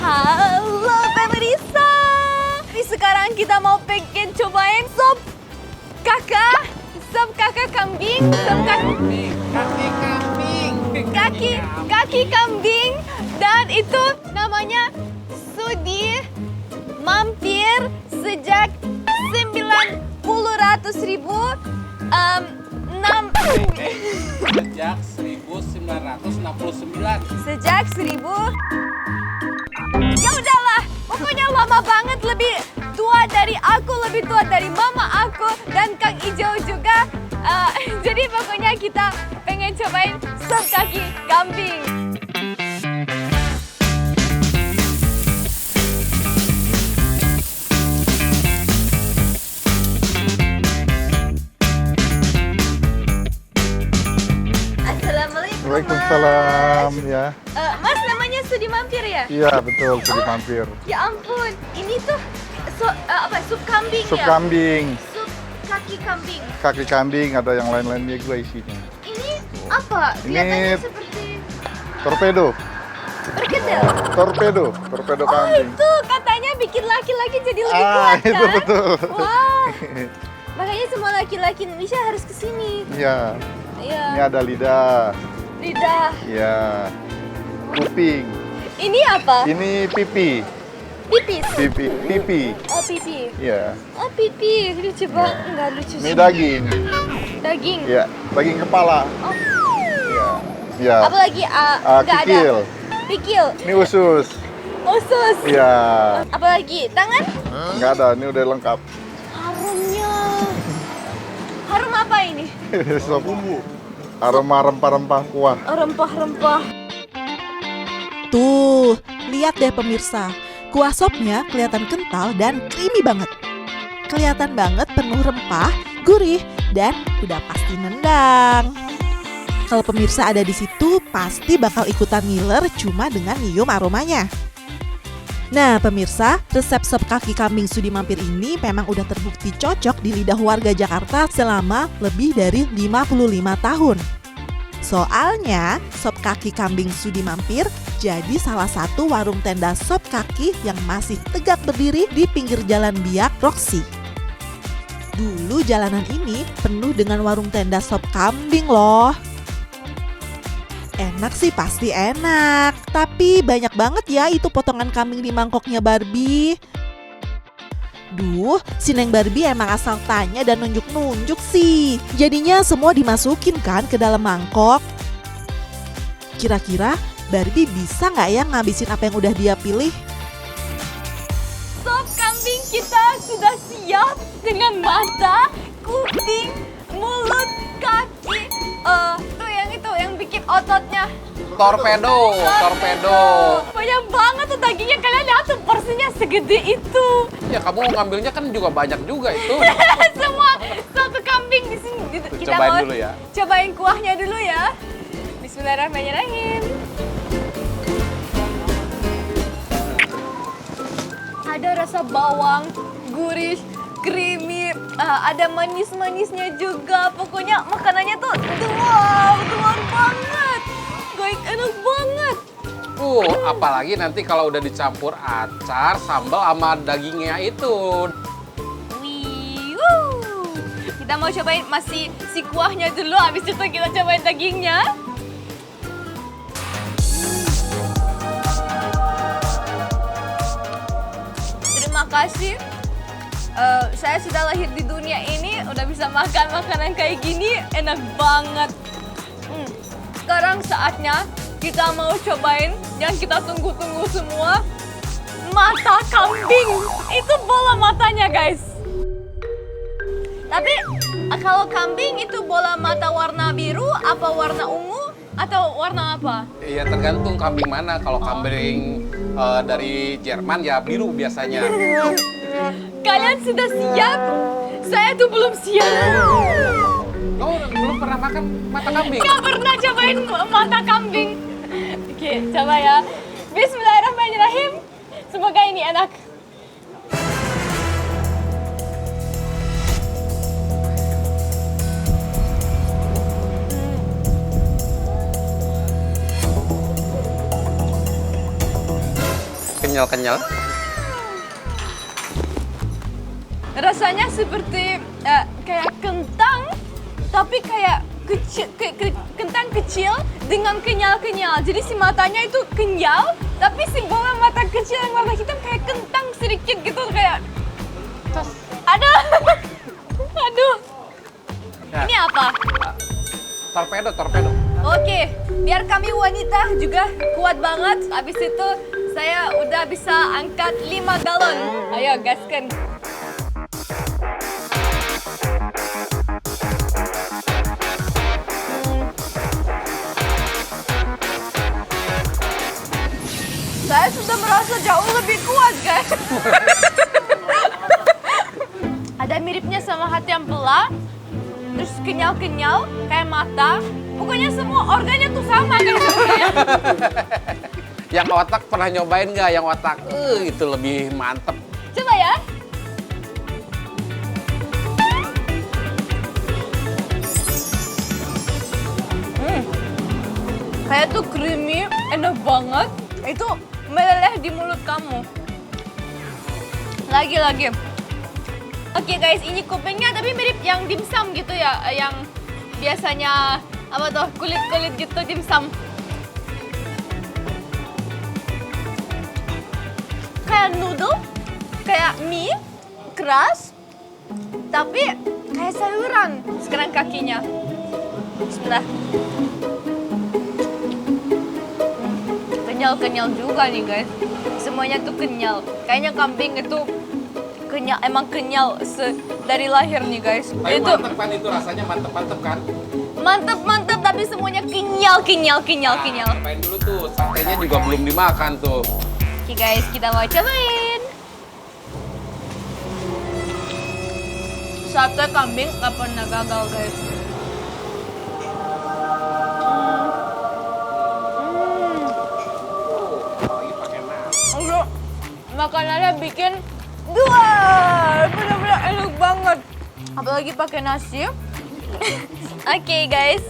Halo pemirsa, sekarang kita mau pengen cobain sop kakak kambing, kaki kambing, dan itu namanya sudi mampir sejak 900.000 Sejak 1969. sejak 1000. Ya udahlah, pokoknya lama banget, lebih tua dari aku, lebih tua dari mama aku dan Kang Ijo juga. Jadi pokoknya kita pengen cobain sop kaki kambing. Assalamualaikum, Waalaikumsalam ya. Mas namanya Sudi Mampir ya? Iya betul, sudah mampir. Ya ampun, ini tuh sup kambing Sup ya? kambing, Sup kaki kambing. kaki kambing, ada yang lain-lainnya juga isinya. Ini apa? Ini- Kelihatannya seperti Torpedo, berkedel. torpedo Oh kambing. itu katanya bikin laki-laki jadi lebih kuat Itu kan? betul. Wah, makanya semua laki-laki Indonesia harus kesini. Iya, ini Iya, ada lidah, lidah. ya, kuping. Ini apa? Ini pipi, Pipis. pipi. Oh pipi. Iya, Oh pipi, lucu banget. Enggak lucu ini sih. daging. Daging. Ya, daging kepala. Oh, Iya, iya. apalagi enggak ada. Kikil. Pikil. Ini usus. Usus. Iya, Apalagi tangan? nggak ada. Ini udah lengkap. Harumnya. Harum apa ini? Sop bumbu. Aroma rempah-rempah kuah. Oh, rempah-rempah. Tuh, lihat deh pemirsa. Kuah sopnya kelihatan kental dan creamy banget. Kelihatan banget penuh rempah, gurih, dan udah pasti nendang. Kalau pemirsa ada di situ, pasti bakal ikutan ngiler cuma dengan nyium aromanya. Nah pemirsa, resep sop kaki kambing Sudi Mampir ini memang udah terbukti cocok di lidah warga Jakarta selama lebih dari 55 tahun. Soalnya, sop kaki kambing Sudi Mampir jadi salah satu warung tenda sop kaki yang masih tegak berdiri di pinggir jalan Biak Roxy. Dulu jalanan ini penuh dengan warung tenda sop kambing loh. Enak sih pasti enak, tapi banyak banget ya itu potongan kambing di mangkoknya Barbie. Duh, si Neng Barbie emang asal tanya dan nunjuk-nunjuk sih. Jadinya semua dimasukin kan ke dalam mangkok. Kira-kira Barbie bisa nggak ya ngabisin apa yang udah dia pilih? Sop kambing kita sudah siap dengan mata, kuping, mulut, kaki. Tuh yang bikin ototnya. Torpedo. Banyak banget tuh dagingnya, kalian lihat tuh porsinya segede itu. Ya kamu ngambilnya kan juga banyak juga itu. Semua satu kambing di sini. Kita Cobain mau dulu ya. Cobain kuahnya dulu ya. Bismillahirrahmanirrahim. Ada rasa bawang, gurih, creamy, ada manis-manisnya juga. Pokoknya makanannya tuh tuang banget. Guys, enak banget. Apalagi nanti kalau udah dicampur acar, sambal sama dagingnya itu. Wih, kita mau cobain masih si kuahnya dulu, habis itu kita cobain dagingnya. Terima kasih. Saya sudah lahir di dunia ini, udah bisa makan makanan kayak gini, enak banget. Sekarang saatnya kita mau cobain yang kita tunggu-tunggu semua, mata kambing. Itu bola matanya, guys. Tapi kalau kambing itu bola mata warna biru, apa warna ungu, atau warna apa? Iya tergantung kambing mana. Kalau kambing dari Jerman ya biru biasanya. Kalian sudah siap? Saya tuh belum siap. Kamu belum pernah makan mata kambing? Gak pernah cobain mata kambing. Oke, coba ya. Bismillahirrahmanirrahim. Semoga ini enak. kenyal-kenyal. Rasanya seperti kayak kentang, tapi kayak kentang kecil dengan kenyal-kenyal. Jadi si matanya itu kenyal, tapi si bola mata kecil yang warna hitam kayak kentang sedikit gitu, kayak aduh. Aduh. Ya. Ini apa? Torpedo. Oke, biar kami wanita juga kuat banget. Habis itu saya udah bisa angkat 5 galon. Ayo gaskan. Saya sudah merasa jauh lebih kuat, guys. Ada miripnya sama hati ampela, terus kenyal-kenyal kayak mata. Pokoknya semua organnya tuh sama kayak saya. Yang otak pernah nyobain nggak? Yang otak, itu lebih mantep. Coba ya. Kayak tuh creamy, enak banget. Itu meleleh di mulut kamu. Lagi. Oke guys, ini kupingnya tapi mirip yang dimsum gitu ya, yang biasanya apa tuh kulit-kulit gitu dimsum. Kayak noodle, kayak mie, keras, tapi kayak sayuran. Sekarang kakinya. Bismillah. Kenyal juga nih guys. Semuanya tuh kenyal. Kayaknya kambing itu kenyal, emang kenyal dari lahir nih guys. Tapi Itu mantep kan itu rasanya mantep kan? mantep tapi semuanya kenyal. Cobain dulu tuh, satenya juga belum dimakan tuh. Oke guys, kita mau cobain. Sate kambing gak pernah gagal guys. Lagi pakai nasi. Enggak, makanannya bikin duar, bener-bener enak banget. Apalagi pakai nasi. Oke guys.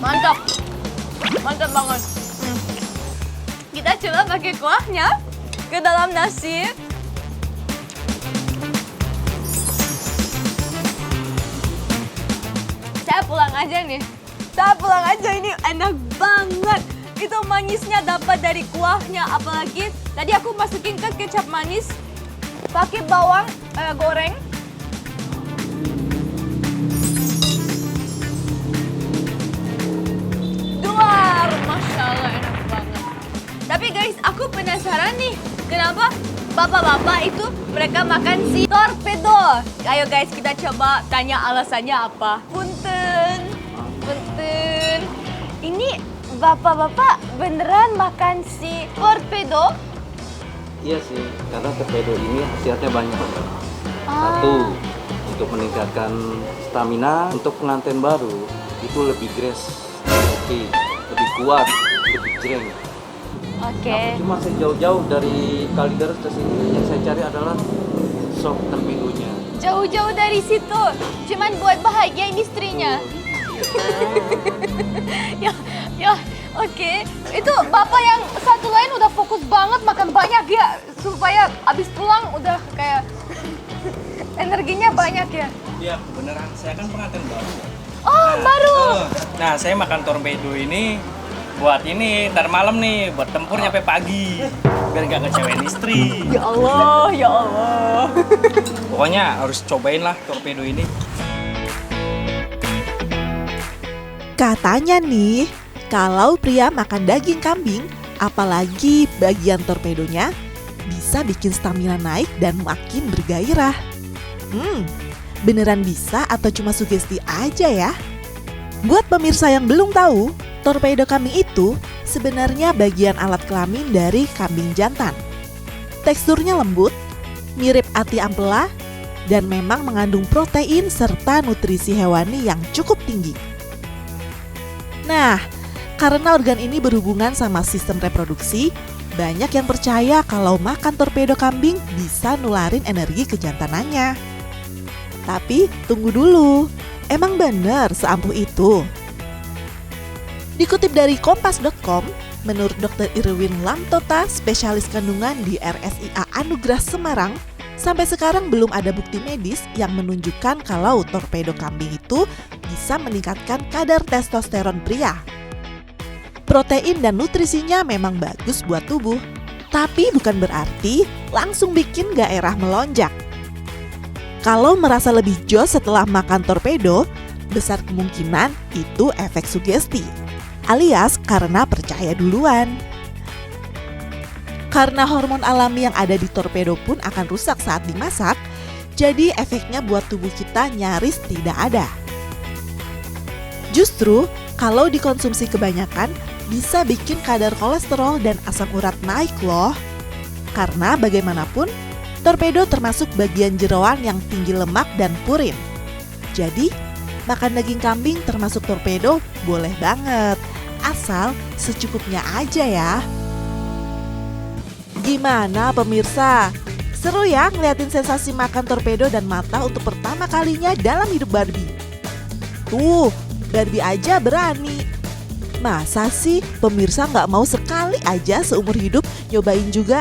Mantap banget. Kita coba pakai kuahnya ke dalam nasi. Saya pulang aja ini enak banget. Itu manisnya dapat dari kuahnya, apalagi tadi aku masukin ke kecap manis pakai bawang goreng. Duar, Masya Allah enak banget. Tapi guys, aku penasaran nih, kenapa bapak-bapak itu mereka makan si torpedo. Ayo guys, kita coba tanya alasannya apa. Punten. Ini bapak-bapak beneran makan si torpedo? Iya sih, karena torpedo ini khasiatnya banyak. Satu, untuk meningkatkan stamina. Untuk pengantin baru, itu lebih grace, lebih kuat, lebih jreng. Oke. Cuma saya jauh-jauh dari Kalideres ke sini, yang saya cari adalah sop torpedonya. Jauh-jauh dari situ, cuman buat bahagiain istrinya. ya, oke. Itu bapak yang satu lain udah fokus banget makan banyak ya, supaya abis pulang udah kayak energinya banyak ya. Iya, beneran. Saya kan pengantin baru. Oh, baru. Nah, saya makan torpedo ini buat ini ntar malam nih, buat tempur nyampe pagi. Biar nggak ngecewain istri. Ya Allah. Pokoknya harus cobain lah torpedo ini. Katanya nih, kalau pria makan daging kambing, apalagi bagian torpedonya, bisa bikin stamina naik dan makin bergairah. Beneran bisa atau cuma sugesti aja ya? Buat pemirsa yang belum tahu, torpedo kambing itu sebenarnya bagian alat kelamin dari kambing jantan. Teksturnya lembut, mirip ati ampela, dan memang mengandung protein serta nutrisi hewani yang cukup tinggi. Nah, karena organ ini berhubungan sama sistem reproduksi, banyak yang percaya kalau makan torpedo kambing bisa nularin energi kejantanannya. Tapi tunggu dulu, emang bener seampuh itu? Dikutip dari kompas.com, menurut Dr. Irwin Lamtota, spesialis kandungan di RSIA Anugerah Semarang, sampai sekarang belum ada bukti medis yang menunjukkan kalau torpedo kambing itu bisa meningkatkan kadar testosteron pria. Protein dan nutrisinya memang bagus buat tubuh, tapi bukan berarti langsung bikin gairah melonjak. Kalau merasa lebih jos setelah makan torpedo, besar kemungkinan itu efek sugesti, alias karena percaya duluan. Karena hormon alami yang ada di torpedo pun akan rusak saat dimasak, jadi efeknya buat tubuh kita nyaris tidak ada. Justru, kalau dikonsumsi kebanyakan, bisa bikin kadar kolesterol dan asam urat naik loh. Karena bagaimanapun, torpedo termasuk bagian jeroan yang tinggi lemak dan purin. Jadi, makan daging kambing termasuk torpedo boleh banget, asal secukupnya aja ya. Gimana pemirsa? Seru ya ngeliatin sensasi makan torpedo dan mata untuk pertama kalinya dalam hidup Barbie. Tuh, Barbie aja berani. Masa sih pemirsa nggak mau sekali aja seumur hidup nyobain juga?